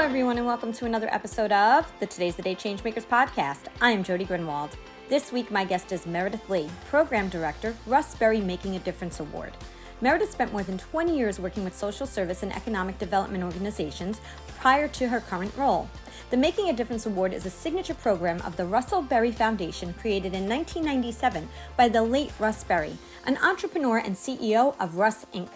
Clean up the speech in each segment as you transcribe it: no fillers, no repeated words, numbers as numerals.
everyone, and welcome to another episode of the Today's the Day Changemakers Podcast. I am Jody Grunwald. This week, my guest is Meredith Lee, Program Director, Russ Berrie Making a Difference Award. Meredith spent more than 20 years working with social service and economic development organizations prior to her current role. The Making a Difference Award is a signature program of the Russ Berrie Foundation created in 1997 by the late Russ Berrie, an entrepreneur and CEO of Russ Inc.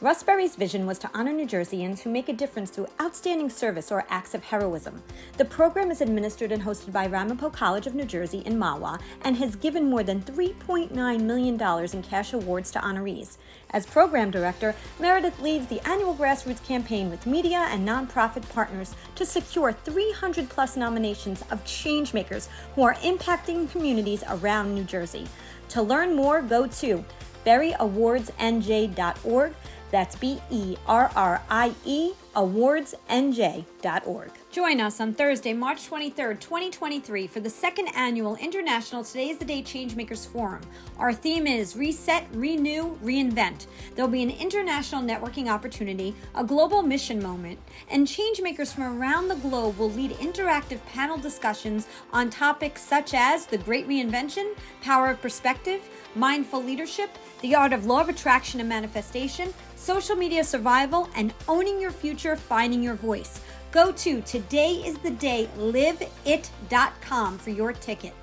Russ Berrie's vision was to honor New Jerseyans who make a difference through outstanding service or acts of heroism. The program is administered and hosted by Ramapo College of New Jersey in Mahwah and has given more than $3.9 million in cash awards to honorees. As program director, Meredith leads the annual grassroots campaign with media and nonprofit partners to secure 300 plus nominations of changemakers who are impacting communities around New Jersey. To learn more, go to berrieawardsnj.org. That's BERRIE awardsnj.org. Join us on Thursday, March 23rd, 2023 for the second annual International Today's the Day Changemakers Forum. Our theme is Reset, Renew, Reinvent. There'll be an international networking opportunity, a global mission moment, and changemakers from around the globe will lead interactive panel discussions on topics such as the Great Reinvention, Power of Perspective, Mindful Leadership, the Art of Law of Attraction and Manifestation, social media survival, and owning your future, finding your voice. Go to todayisthedayliveit.com for your ticket.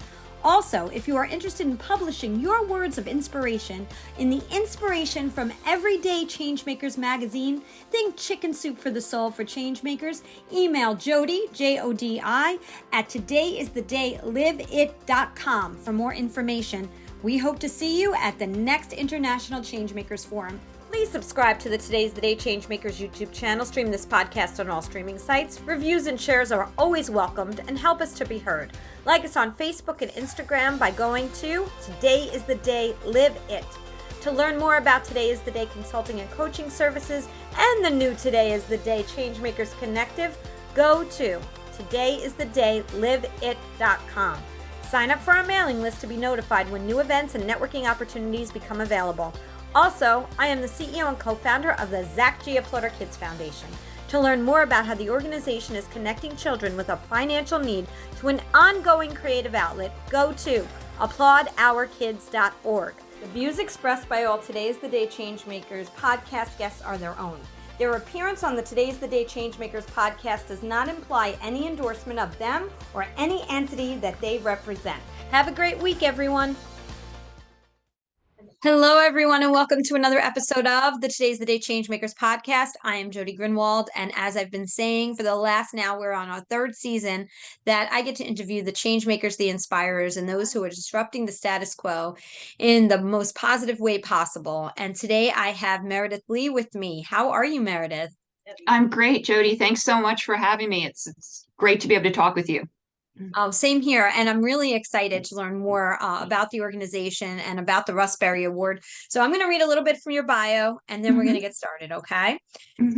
Also, if you are interested in publishing your words of inspiration in the Inspiration from Everyday Changemakers magazine, think Chicken Soup for the Soul for Changemakers, email Jody, Jodi, at todayisthedayliveit.com for more information. We hope to see you at the next International Changemakers Forum. Please subscribe to the Today's the Day Changemakers YouTube channel. Stream this podcast on all streaming sites. Reviews and shares are always welcomed and help us to be heard. Like us on Facebook and Instagram by going to Today is the Day Live It. To learn more about Today is the Day consulting and coaching services and the new Today is the Day Changemakers Connective, go to todayisthedayliveit.com. Sign up for our mailing list to be notified when new events and networking opportunities become available. Also, I am the CEO and co-founder of the Zach G. Applaud Our Kids Foundation. To learn more about how the organization is connecting children with a financial need to an ongoing creative outlet, go to applaudourkids.org. The views expressed by all Today's the Day Changemakers podcast guests are their own. Their appearance on the Today's the Day Changemakers podcast does not imply any endorsement of them or any entity that they represent. Have a great week, everyone. Hello, everyone, and welcome to another episode of the Today's the Day Changemakers podcast. I am Jody Grunwald, and as I've been saying for the last, now we're on our third season, that I get to interview the changemakers, the inspirers, and those who are disrupting the status quo in the most positive way possible. And today I have Meredith Lee with me. How are you, Meredith? I'm great, Jody. Thanks so much for having me. It's great to be able to talk with you. Oh, same here. And I'm really excited to learn more about the organization and about the Russ Berrie Award. So I'm going to read a little bit from your bio, and then we're going to get started, okay?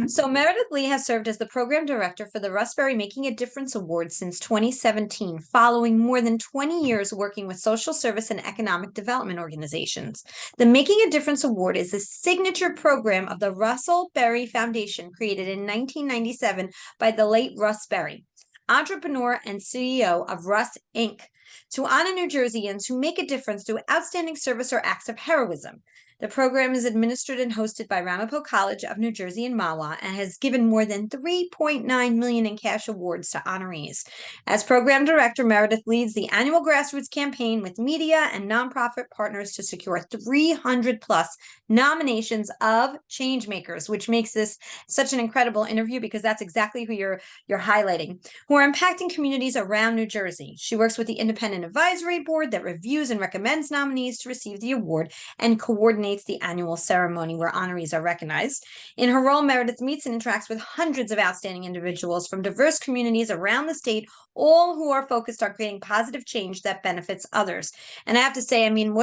So Meredith Lee has served as the program director for the Russ Berrie Making a Difference Award since 2017, following more than 20 years working with social service and economic development organizations. The Making a Difference Award is a signature program of the Russ Berrie Foundation created in 1997 by the late Russ Berrie, entrepreneur and CEO of Russ Inc., to honor New Jerseyans who make a difference through outstanding service or acts of heroism. The program is administered and hosted by Ramapo College of New Jersey in Mahwah and has given more than $3.9 million in cash awards to honorees. As program director, Meredith leads the annual grassroots campaign with media and nonprofit partners to secure 300 plus nominations of changemakers, which makes this such an incredible interview because that's exactly who you're highlighting, who are impacting communities around New Jersey. She works with the Independent Advisory Board that reviews and recommends nominees to receive the award and coordinates the annual ceremony where honorees are recognized. In her role, Meredith meets and interacts with hundreds of outstanding individuals from diverse communities around the state, all who are focused on creating positive change that benefits others. And I have to say, I mean,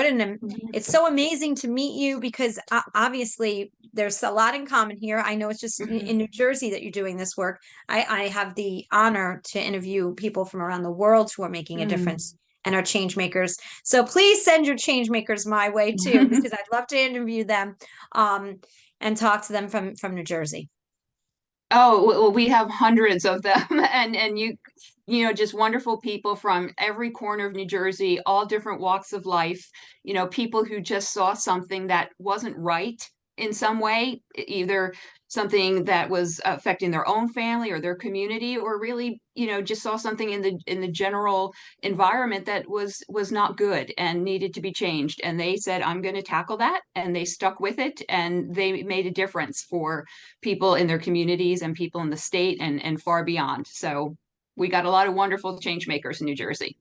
it's so amazing to meet you because obviously there's a lot in common here. I know it's just in New Jersey that you're doing this work. I have the honor to interview people from around the world who are making a difference and are change makers. So please send your change makers my way too, because I'd love to interview them and talk to them from New Jersey. Oh, well, we have hundreds of them and just wonderful people from every corner of New Jersey, all different walks of life, people who just saw something that wasn't right in some way, either something that was affecting their own family or their community, or really, just saw something in the general environment that was not good and needed to be changed. And they said, I'm going to tackle that. And they stuck with it, and they made a difference for people in their communities and people in the state and far beyond. So we got a lot of wonderful change makers in New Jersey.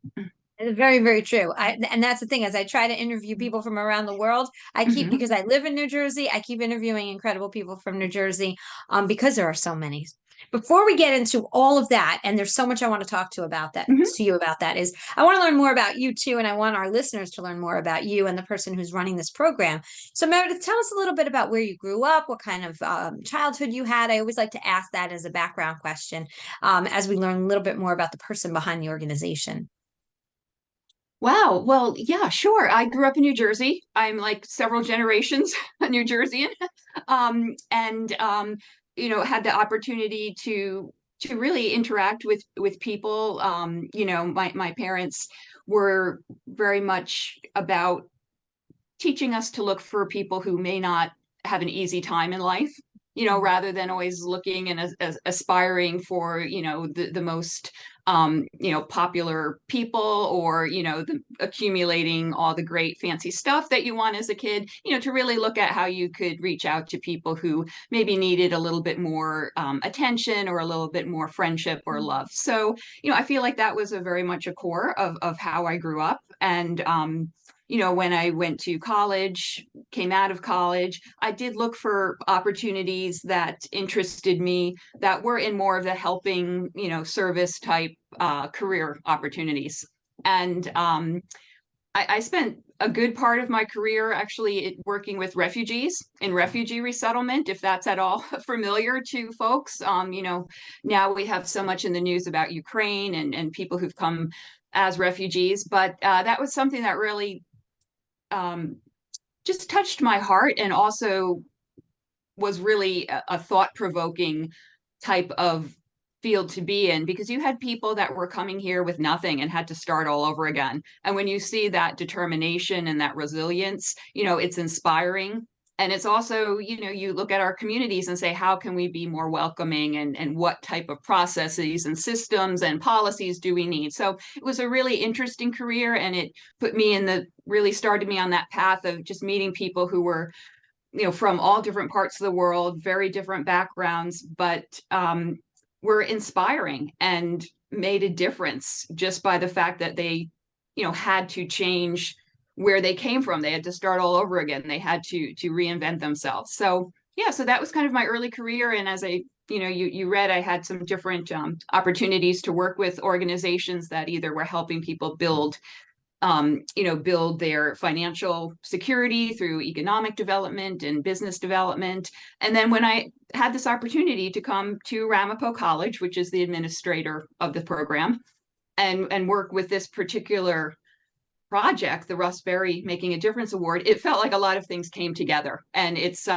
Very, very true. And that's the thing, as I try to interview people from around the world, I keep, Mhm. because I live in New Jersey, I keep interviewing incredible people from New Jersey, because there are so many. Before we get into all of that, and there's so much I want to talk Mhm. to you about that, is I want to learn more about you too, and I want our listeners to learn more about you and the person who's running this program. So Meredith, tell us a little bit about where you grew up, what kind of childhood you had. I always like to ask that as a background question, as we learn a little bit more about the person behind the organization. Wow. Well, yeah, sure. I grew up in New Jersey. I'm like several generations New Jerseyan. And had the opportunity to really interact with people. My parents were very much about teaching us to look for people who may not have an easy time in life, rather than always looking and aspiring for, the most, popular people, or, accumulating all the great fancy stuff that you want as a kid, to really look at how you could reach out to people who maybe needed a little bit more attention, or a little bit more friendship or love. So, I feel like that was a very much a core of how I grew up. And, when I went to college, came out of college, I did look for opportunities that interested me, that were in more of the helping, service type career opportunities. And I spent a good part of my career actually working with refugees in refugee resettlement, if that's at all familiar to folks. Now we have so much in the news about Ukraine and people who've come as refugees, but that was something that really um, just touched my heart, and also was really a thought-provoking type of field to be in, because you had people that were coming here with nothing and had to start all over again. And when you see that determination and that resilience, it's inspiring. And it's also, you look at our communities and say, how can we be more welcoming, and what type of processes and systems and policies do we need? So it was a really interesting career, and it really started me on that path of just meeting people who were, from all different parts of the world, very different backgrounds, but were inspiring and made a difference just by the fact that they, had to change where they came from. They had to start all over again. They had to reinvent themselves. So yeah, so that was kind of my early career. And as you read, I had some different opportunities to work with organizations that either were helping people build their financial security through economic development and business development. And then when I had this opportunity to come to Ramapo College, which is the administrator of the program, and work with this particular project, the Russ Berrie Making a Difference Award, it felt like a lot of things came together, and it's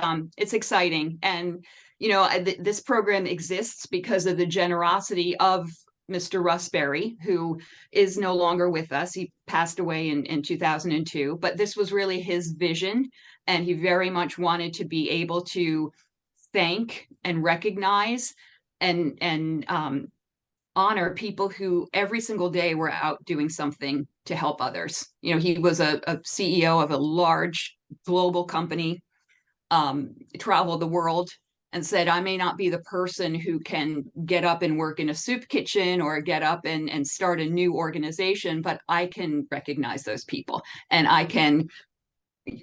exciting. And this program exists because of the generosity of Mr. Russ Berrie, who is no longer with us. He passed away in 2002, but this was really his vision, and he very much wanted to be able to thank and recognize and honor people who every single day were out doing something to help others. He was a CEO of a large global company, traveled the world, and said, I may not be the person who can get up and work in a soup kitchen or get up and start a new organization, but I can recognize those people, and I can,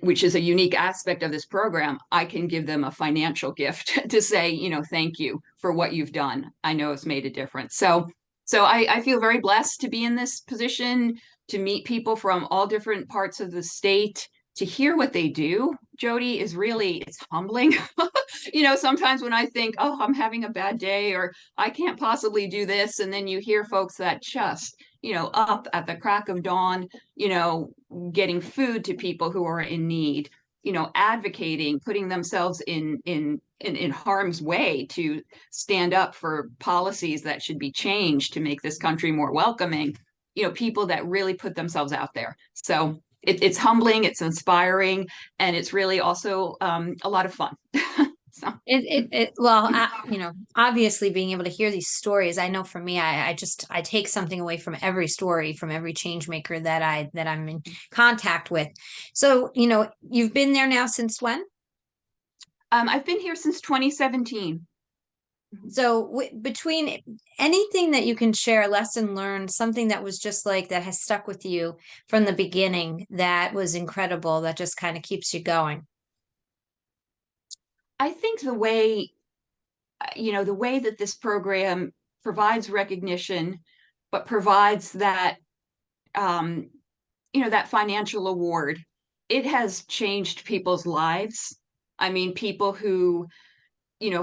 which is a unique aspect of this program, I can give them a financial gift to say, thank you for what you've done. I know it's made a difference. So I feel very blessed to be in this position, to meet people from all different parts of the state, to hear what they do. Jody, it's humbling. Sometimes when I think, oh, I'm having a bad day, or I can't possibly do this, and then you hear folks that just, up at the crack of dawn, getting food to people who are in need, advocating, putting themselves in harm's way to stand up for policies that should be changed to make this country more welcoming, people that really put themselves out there. So it's humbling, it's inspiring, and it's really also a lot of fun. So. Obviously being able to hear these stories, I know for me, I take something away from every story, from every change maker that I'm in contact with. So, you've been there now since when? I've been here since 2017. So between anything that you can share, lesson learned, something that was just like that has stuck with you from the beginning, that was incredible, that just kind of keeps you going. I think the way that this program provides recognition, but provides that, that financial award, it has changed people's lives. I mean, people who,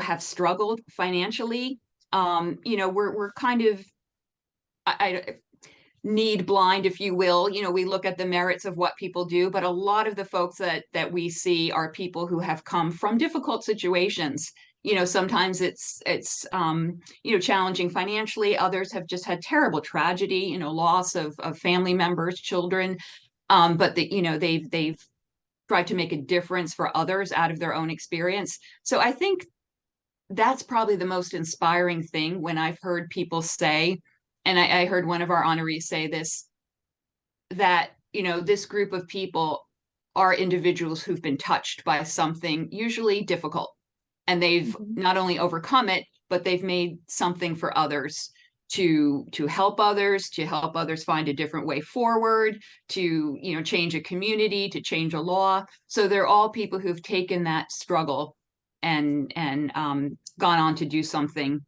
have struggled financially, we're kind of, I need blind, if you will. We look at the merits of what people do, but a lot of the folks that we see are people who have come from difficult situations. Sometimes it's challenging financially. Others have just had terrible tragedy, loss of family members, children. But they've tried to make a difference for others out of their own experience. So I think that's probably the most inspiring thing when I've heard people say, and I heard one of our honorees say this, that, this group of people are individuals who've been touched by something usually difficult, and they've not only overcome it, but they've made something for others to help others, find a different way forward, to, change a community, to change a law. So they're all people who've taken that struggle and gone on to do something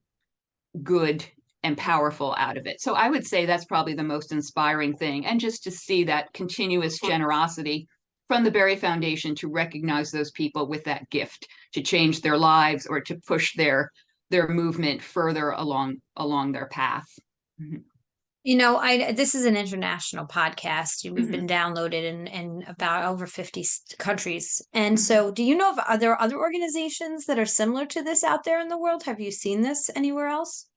good and powerful out of it. So I would say that's probably the most inspiring thing. And just to see that continuous generosity from the Berrie Foundation to recognize those people with that gift to change their lives or to push their movement further along their path. This is an international podcast. We've been downloaded in about over 50 countries. And so do you know are there other organizations that are similar to this out there in the world? Have you seen this anywhere else?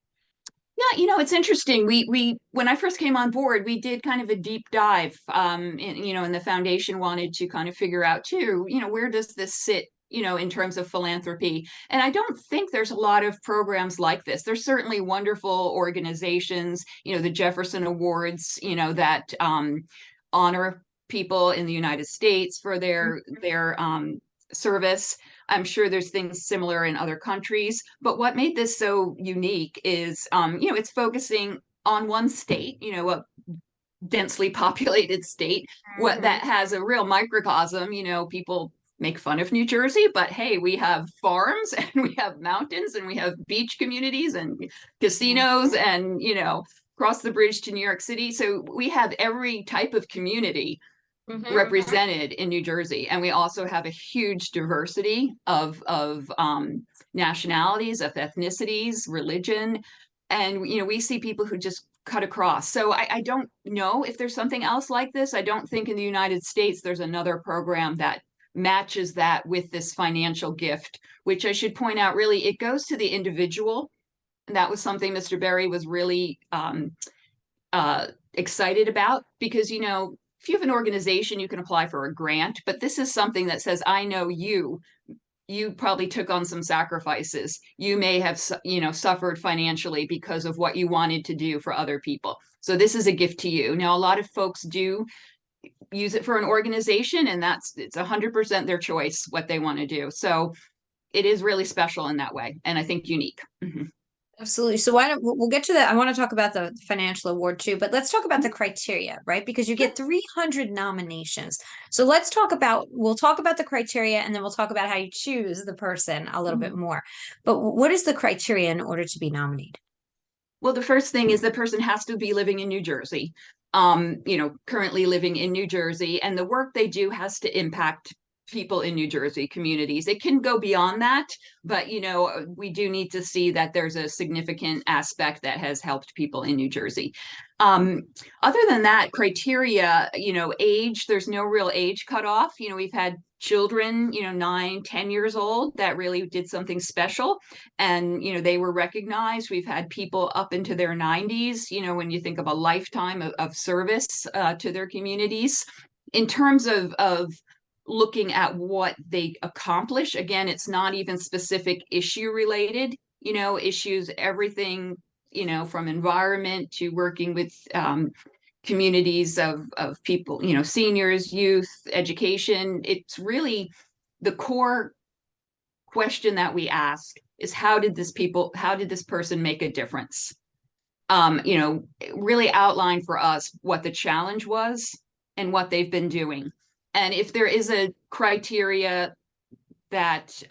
Yeah, it's interesting. We when I first came on board, we did kind of a deep dive, and the foundation wanted to kind of figure out too, where does this sit, in terms of philanthropy. And I don't think there's a lot of programs like this. There's certainly wonderful organizations, the Jefferson Awards, that honor people in the United States for their service. I'm sure there's things similar in other countries, but what made this so unique is, it's focusing on one state, a densely populated state, what that has a real microcosm. People make fun of New Jersey, but hey, we have farms and we have mountains and we have beach communities and casinos and, cross the bridge to New York City. So we have every type of community represented in New Jersey, and we also have a huge diversity of nationalities, of ethnicities, religion, and we see people who just cut across. So I don't know if there's something else like this. I don't think in the United States there's another program that matches that with this financial gift, which I should point out, really it goes to the individual, and that was something Mr. Berrie was really excited about, because if you have an organization, you can apply for a grant, but this is something that says, I know you probably took on some sacrifices. You may have, suffered financially because of what you wanted to do for other people. So this is a gift to you. Now, a lot of folks do use it for an organization, and it's 100% their choice what they want to do. So it is really special in that way, and I think unique. Absolutely. So we'll get to that. I want to talk about the financial award too, but let's talk about the criteria, right? Because you get 300 nominations. So we'll talk about the criteria, and then we'll talk about how you choose the person a little bit more. But what is the criteria in order to be nominated? Well, the first thing is the person has to be living in New Jersey, currently living in New Jersey, and the work they do has to impact people in New Jersey, communities. It can go beyond that, but we do need to see that there's a significant aspect that has helped people in New Jersey. Other than that, criteria, age, there's no real age cutoff. We've had children, 9, 10 years old that really did something special, and they were recognized. We've had people up into their 90s, when you think of a lifetime of service to their communities. In terms of looking at what they accomplish, again, it's not even specific issue related, issues, everything, from environment to working with communities of people, seniors, youth, education. It's really the core question that we ask is, how did this person make a difference? Really outline for us what the challenge was and what they've been doing. And if there is a criteria that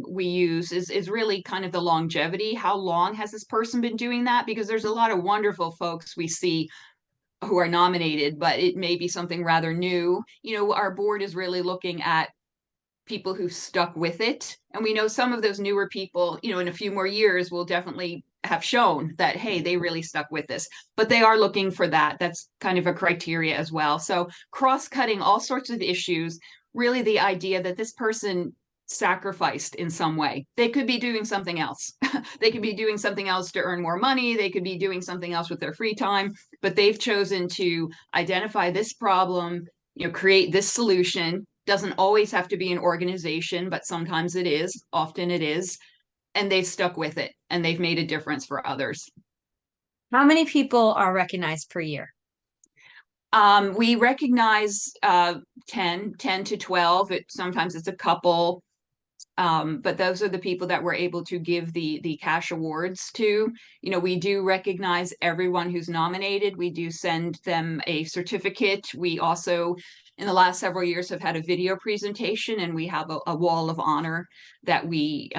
we use is really kind of the longevity. How long has this person been doing that? Because there's a lot of wonderful folks we see who are nominated, but it may be something rather new. Our board is really looking at people who stuck with it. And we know some of those newer people, in a few more years will definitely have shown that, hey, they really stuck with this, but they are looking for that. That's kind of a criteria as well. So cross-cutting all sorts of issues, really the idea that this person sacrificed in some way. They could be doing something else. They could be doing something else to earn more money. They could be doing something else with their free time, but they've chosen to identify this problem, create this solution. Doesn't always have to be an organization, but sometimes it is, often it is. And they've stuck with it and they've made a difference for others. How many people are recognized per year? We recognize 10 to 12. Sometimes it's a couple. But those are the people that we're able to give the cash awards to. We do recognize everyone who's nominated. We do send them a certificate. We also, in the last several years, have had a video presentation, and we have a wall of honor that we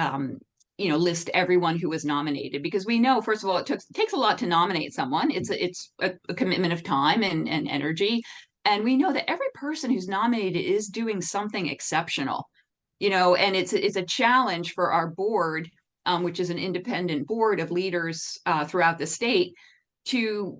list everyone who was nominated, because we know, first of all, it takes a lot to nominate someone. It's a commitment of time and energy. And we know that every person who's nominated is doing something exceptional. And it's a challenge for our board, which is an independent board of leaders throughout the state, to,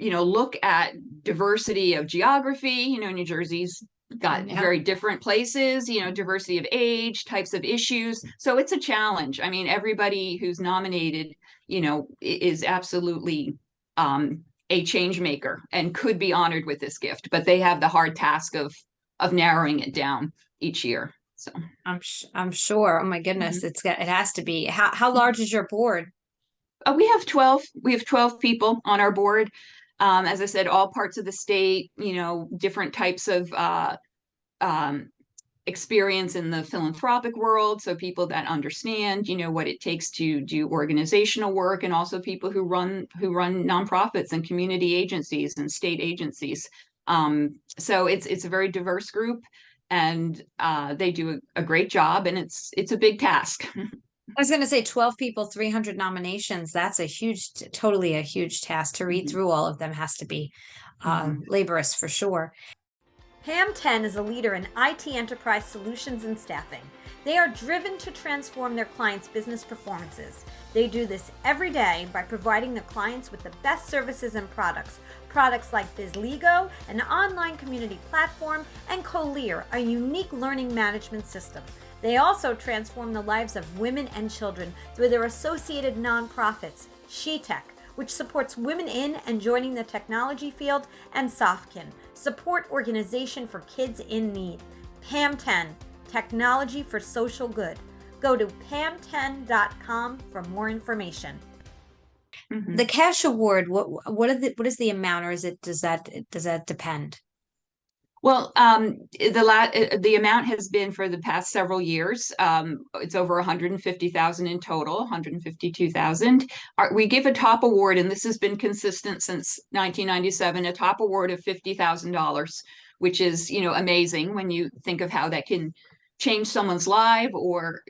look at diversity of geography. New Jersey's got very different places, diversity of age, types of issues. So it's a challenge. I mean, everybody who's nominated, is absolutely a change maker and could be honored with this gift, but they have the hard task of narrowing it down each year. So I'm sure. Oh my goodness, it has to be. How large is your board? We have 12. We have 12 people on our board. As I said, all parts of the state. Different types of experience in the philanthropic world. So people that understand, what it takes to do organizational work, and also people who run nonprofits and community agencies and state agencies. So it's a very diverse group. And they do a great job, and it's a big task. I was going to say 12 people, 300 nominations. That's totally a huge task. To read through all of them has to be laborious for sure. Pam 10 is a leader in IT enterprise solutions and staffing. They are driven to transform their clients' business performances. They do this every day by providing their clients with the best services and products. Products like BizLego, an online community platform, and Colear, a unique learning management system. They also transform the lives of women and children through their associated nonprofits, SheTech, which supports women in and joining the technology field, and Sofkin, support organization for kids in need. Pam 10, technology for social good. Go to pam10.com for more information. The cash award, what is the amount, or does that depend? Well, the amount has been for the past several years. It's over 150,000 in total, 152,000. We give a top award, and this has been consistent since 1997, a top award of $50,000, which is, amazing when you think of how that can change someone's lives, or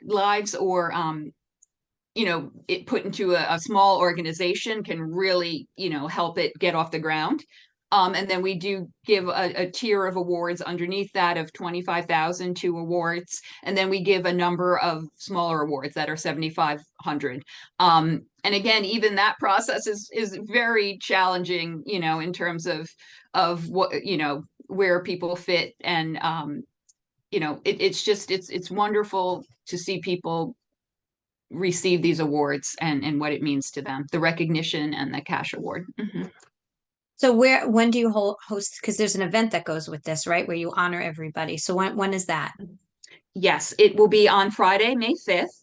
it put into a small organization can really, help it get off the ground. And then we do give a tier of awards underneath that of 25,000 to awards. And then we give a number of smaller awards that are 7,500. And again, even that process is very challenging, in terms of what, where people fit. And, it's wonderful to see people receive these awards and what it means to them, the recognition and the cash award. Mm-hmm. So when do you host? Because there's an event that goes with this, right? Where you honor everybody. So when is that? Yes, it will be on Friday, May 5th.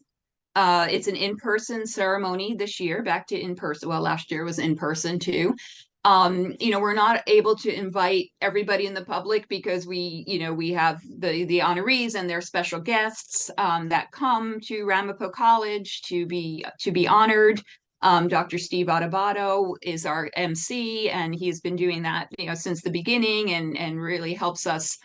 It's an in-person ceremony this year, back to in-person. Well, last year was in person too. We're not able to invite everybody in the public because we have the honorees and their special guests that come to Ramapo College to be honored. Dr. Steve Adebato is our MC, and he's been doing that, since the beginning, and really helps us,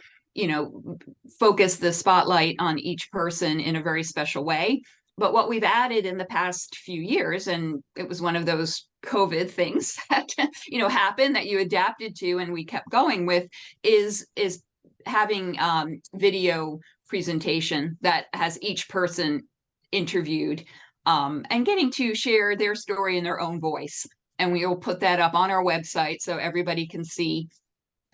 focus the spotlight on each person in a very special way. But what we've added in the past few years, and it was one of those COVID things that, happened that you adapted to and we kept going with, is having video presentation that has each person interviewed, and getting to share their story in their own voice. And we will put that up on our website so everybody can see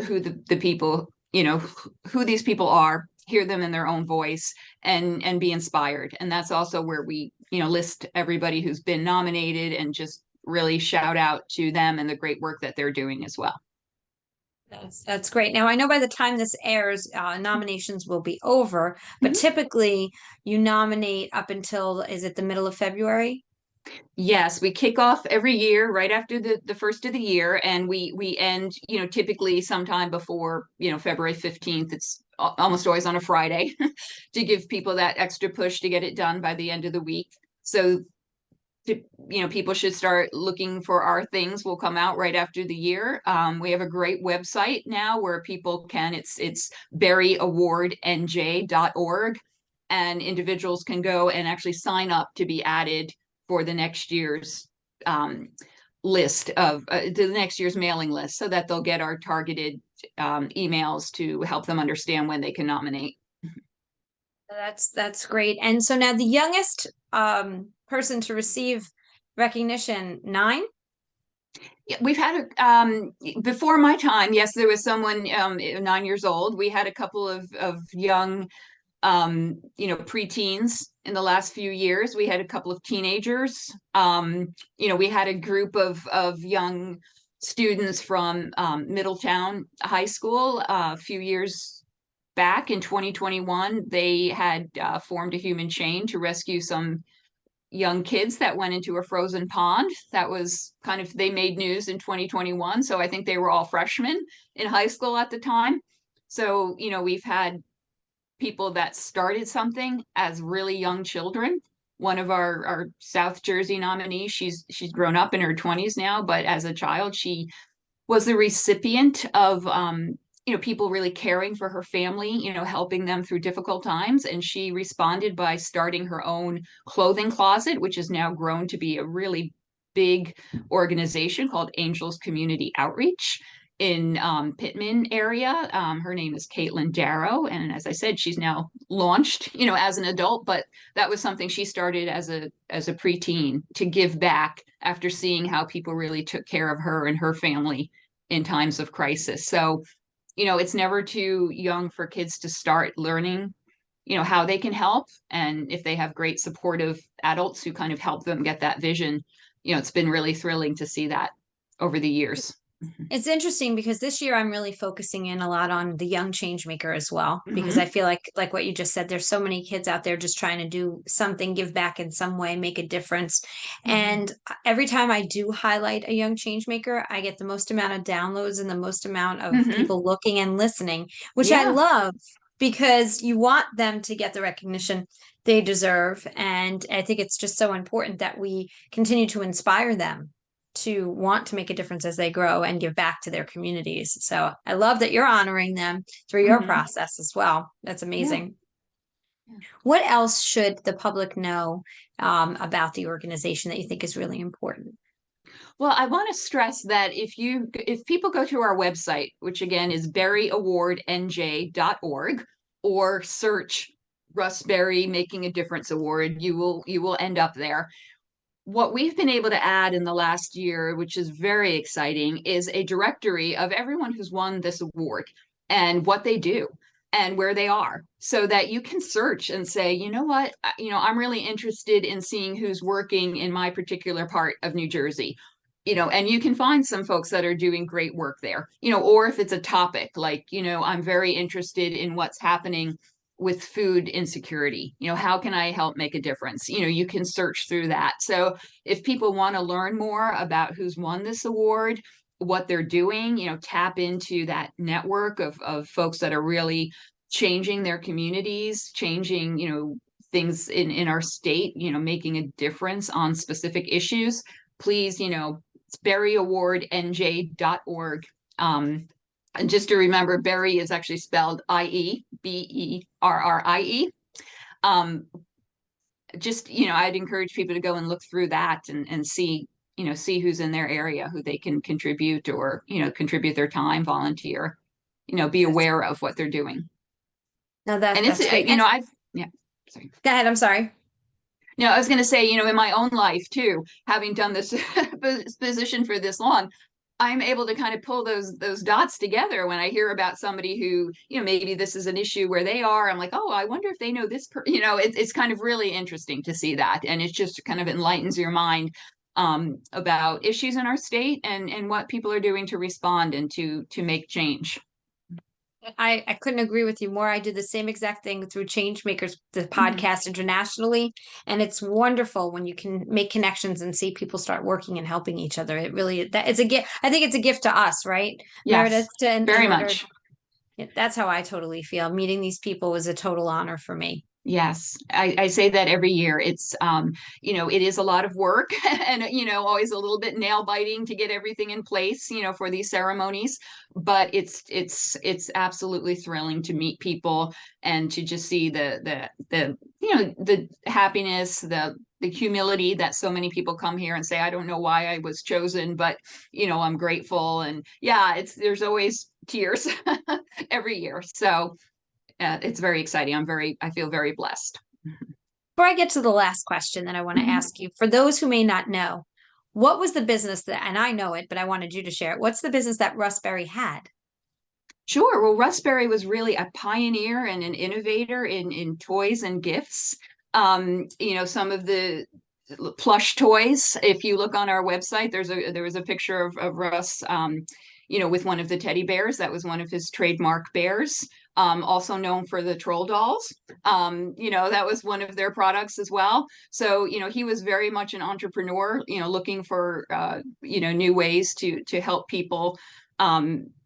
who the people, who these people are, hear them in their own voice, and be inspired. And that's also where we, list everybody who's been nominated and just really shout out to them and the great work that they're doing as well. That's great. Now, I know by the time this airs, nominations will be over, but typically you nominate up until, is it the middle of February? Yes, we kick off every year right after the first of the year, and we end, typically sometime before, February 15th. It's almost always on a Friday to give people that extra push to get it done by the end of the week. So, people should start looking for our things. Will come out right after the year. We have a great website now where people can, it's berryawardnj.org, and individuals can go and actually sign up to be added for the next year's list of the next year's mailing list, so that they'll get our targeted emails to help them understand when they can nominate. That's great. And so now the youngest person to receive recognition, 9? Yeah, we've had before my time. Yes, there was someone 9 years old. We had a couple of young preteens in the last few years. We had a couple of teenagers. We had a group of young students from Middletown High School a few years back in 2021. They had formed a human chain to rescue some young kids that went into a frozen pond. That was they made news in 2021. So I think they were all freshmen in high school at the time. So, we've had people that started something as really young children. One of our South Jersey nominees, she's grown up in her 20s now, but as a child, she was the recipient of, people really caring for her family, helping them through difficult times. And she responded by starting her own clothing closet, which has now grown to be a really big organization called Angels Community Outreach in Pittman area. Her name is Caitlin Darrow. And as I said, she's now launched, as an adult, but that was something she started as a preteen to give back after seeing how people really took care of her and her family in times of crisis. So, it's never too young for kids to start learning, how they can help. And if they have great supportive adults who kind of help them get that vision, it's been really thrilling to see that over the years. It's interesting because this year I'm really focusing in a lot on the young change maker as well, because I feel like what you just said, there's so many kids out there just trying to do something, give back in some way, make a difference. And every time I do highlight a young change maker, I get the most amount of downloads and the most amount of people looking and listening, which I love, because you want them to get the recognition they deserve. And I think it's just so important that we continue to inspire them to want to make a difference as they grow and give back to their communities. So I love that you're honoring them through your process as well. That's amazing. Yeah. What else should the public know about the organization that you think is really important? Well, I want to stress that if people go to our website, which again is berryawardnj.org, or search Russ Berrie Making a Difference Award, you will end up there. What we've been able to add in the last year, which is very exciting, is a directory of everyone who's won this award and what they do and where they are, so that you can search and say, you know what, I'm really interested in seeing who's working in my particular part of New Jersey. And you can find some folks that are doing great work there, or if it's a topic like, I'm very interested in what's happening with food insecurity. How can I help make a difference? You can search through that. So if people want to learn more about who's won this award, what they're doing, tap into that network of folks that are really changing their communities, changing, things in our state, making a difference on specific issues. Please, it's berryawardnj.org. And just to remember, Berrie is actually spelled Iebерrie. I'd encourage people to go and look through that and see who's in their area, who they can contribute or, contribute their time, volunteer, be aware of what they're doing. No, that's great. Sorry. Go ahead. I'm sorry. No, I was going to say, in my own life too, having done this position for this long, I'm able to kind of pull those dots together when I hear about somebody who, maybe this is an issue where they are. I'm like, oh, I wonder if they know this. It's kind of really interesting to see that, and it just kind of enlightens your mind about issues in our state and what people are doing to respond and to make change. I couldn't agree with you more. I do the same exact thing through Changemakers, the podcast internationally. And it's wonderful when you can make connections and see people start working and helping each other. It really, it's a gift. I think it's a gift to us, right? Yes, Meredith, very much. That's how I totally feel. Meeting these people was a total honor for me. Yes, I say that every year. It's, it is a lot of work and, always a little bit nail biting to get everything in place, for these ceremonies. But it's absolutely thrilling to meet people and to just see the happiness, the humility that so many people come here and say, I don't know why I was chosen, but, I'm grateful. And yeah, there's always tears every year. So it's very exciting. I feel very blessed. Before I get to the last question that I want to ask you, for those who may not know, what was the business and I know it, but I wanted you to share it. What's the business that Russ Berrie had? Sure. Well, Russ Berrie was really a pioneer and an innovator in toys and gifts. Some of the plush toys, if you look on our website, there was a picture of Russ, with one of the teddy bears. That was one of his trademark bears. Also known for the troll dolls. That was one of their products as well. So, he was very much an entrepreneur, looking for, new ways to help people,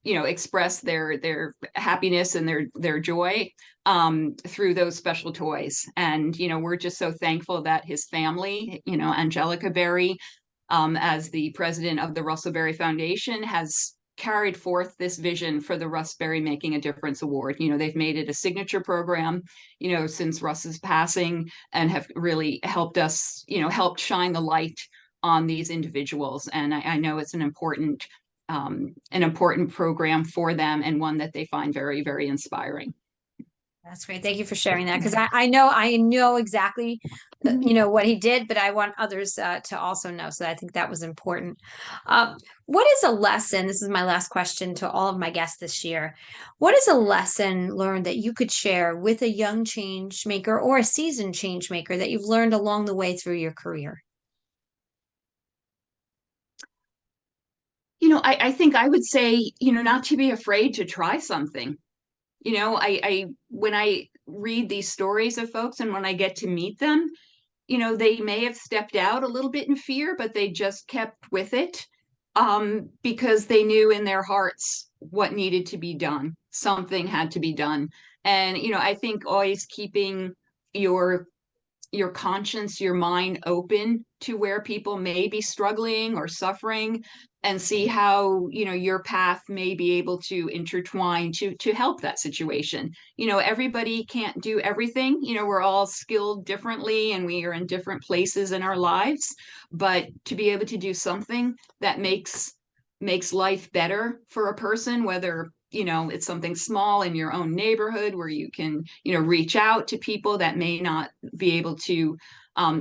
express their happiness and their joy through those special toys. And, we're just so thankful that his family, Angelica Berrie, as the president of the Russ Berrie Foundation, has carried forth this vision for the Russ Berrie Making a Difference Award. They've made it a signature program, since Russ's passing, and have really helped us, helped shine the light on these individuals. And I know it's an important program for them, and one that they find very, very inspiring. That's great. Thank you for sharing that, because I know exactly, what he did, but I want others to also know. So I think that was important. What is a lesson? This is my last question to all of my guests this year. What is a lesson learned that you could share with a young change maker or a seasoned change maker that you've learned along the way through your career? I think I would say, not to be afraid to try something. When I read these stories of folks and when I get to meet them, they may have stepped out a little bit in fear, but they just kept with it because they knew in their hearts what needed to be done. Something had to be done. And, I think always keeping your your conscience, your mind open to where people may be struggling or suffering, and see how, your path may be able to intertwine to help that situation. Everybody can't do everything. We're all skilled differently and we are in different places in our lives, but to be able to do something that makes life better for a person, whether it's something small in your own neighborhood where you can reach out to people that may not be able to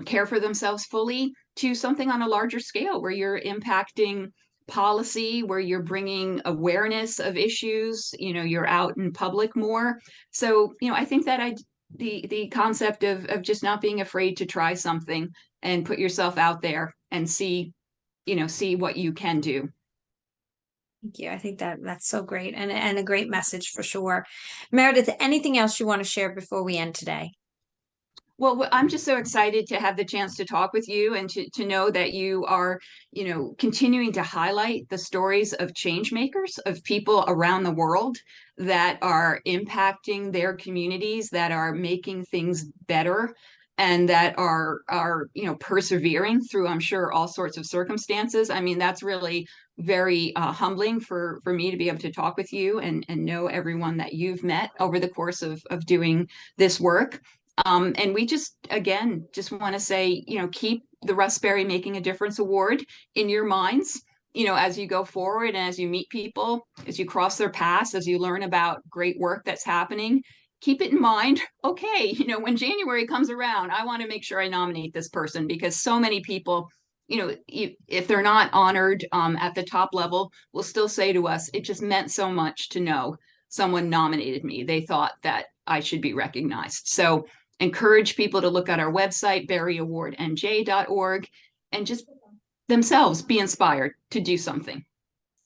care for themselves fully, to something on a larger scale where you're impacting policy, where you're bringing awareness of issues, you're out in public more. So I think that the concept of just not being afraid to try something and put yourself out there and see what you can do. Thank you. I think that's so great, and a great message for sure. Meredith, anything else you want to share before we end today? Well, I'm just so excited to have the chance to talk with you and to know that you are, continuing to highlight the stories of change makers, of people around the world that are impacting their communities, that are making things better, and that are persevering through, I'm sure, all sorts of circumstances. I mean, that's really very humbling for me to be able to talk with you and know everyone that you've met over the course of doing this work. And we just want to say, keep the Russ Berrie Making a Difference Award in your minds, as you go forward and as you meet people, as you cross their paths, as you learn about great work that's happening. Keep it in mind. Okay, when January comes around, I want to make sure I nominate this person, because so many people, if they're not honored at the top level, will still say to us, it just meant so much to know someone nominated me. They thought that I should be recognized. So encourage people to look at our website, berrieawardnj.org, and just themselves be inspired to do something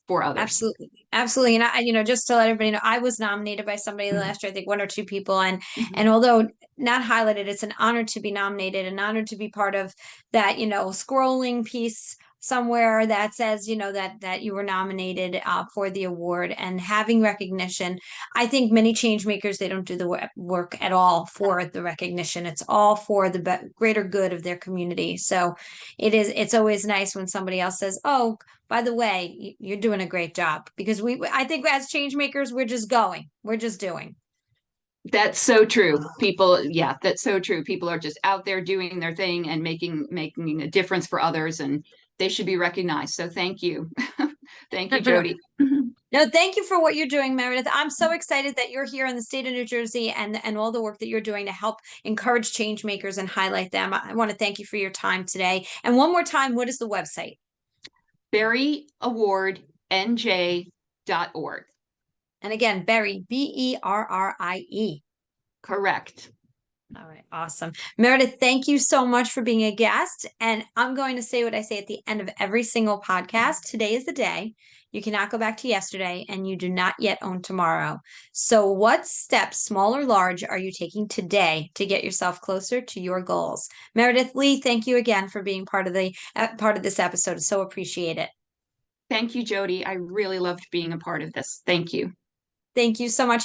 for others. Absolutely. Absolutely. And I, just to let everybody know, I was nominated by somebody last year, I think one or two people. And although not highlighted, it's an honor to be nominated, an honor to be part of that, scrolling piece somewhere that says, that you were nominated for the award, and having recognition. I think many change makers, they don't do the work at all for the recognition. It's all for the greater good of their community. So it's always nice when somebody else says, oh, by the way, you're doing a great job, because I think as change makers, we're just doing. That's so true. That's so true. People are just out there doing their thing and making a difference for others, and they should be recognized. So thank you. Thank you, Jody. No, thank you for what you're doing, Meredith. I'm so excited that you're here in the state of New Jersey, and all the work that you're doing to help encourage change makers and highlight them. I want to thank you for your time today. And one more time, what is the website? berrieawardnj.org. And again, Berrie, Berrie. Correct. All right. Awesome. Meredith, thank you so much for being a guest. And I'm going to say what I say at the end of every single podcast. Today is the day. You cannot go back to yesterday, and you do not yet own tomorrow. So what steps, small or large, are you taking today to get yourself closer to your goals? Meredith Lee, thank you again for being part of this episode. So appreciate it. Thank you, Jody. I really loved being a part of this. Thank you. Thank you so much.